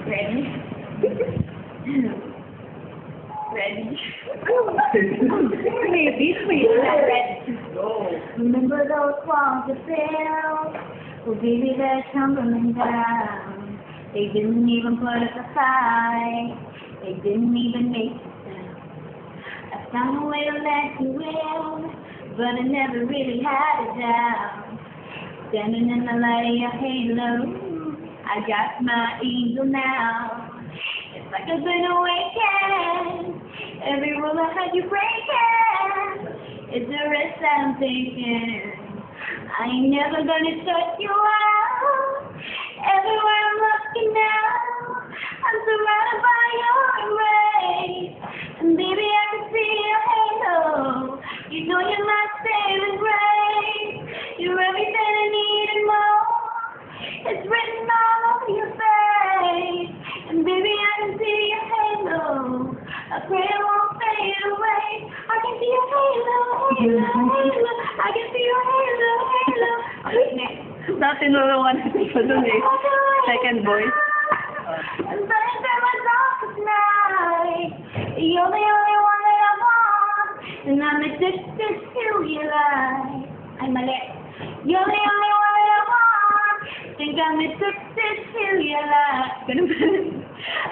Ready? Ready? Maybe, please. Ready. Go. Remember those walls that fell? Oh, baby, they're tumbling down. They didn't even put us a fight. They didn't even make a sound. I found a way to let you in, but I never really had it down. Standing in the light of your halo, I got my angel now. It's like I've been awakened. Every rule I had you breaking. It's the risk that I'm taking. I ain't never gonna shut you out. Everywhere I'm looking now, I'm surrounded by your embrace. And baby, I can see your halo. You know you're my saving grace. You're everything I need and more. It's written all over your face. And baby, I can see your halo. I pray it won't fade away. I can see your halo, halo, halo. I can see your halo, halo. Okay, next. Tinulungan natin siya dun eh. Second voice. I'm burning through my darkest night. You're the only one that I want. And I'm addicted to your light. Ay, mali. You're the only one that I want. Think I'm addicted to your light. Ganun ba?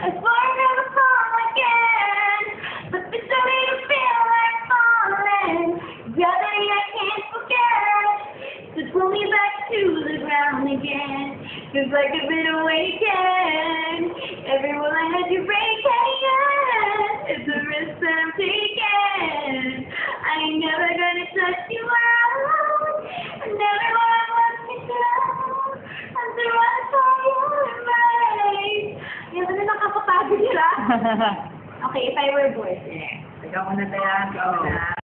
I swear I'll never fall again. But this don't even feel like falling. Gravity I can't forget. So pull me back to the ground again. Feels like I've been awakened. Every rule I had you breaking. It's a risk that I'm taking. I ain't never gonna touch you out. And everywhere I'm looking down, I'm surrounded by your embrace. Yan na nakakapagod sila. Okay, if I were a boy, Ikaw muna tayo.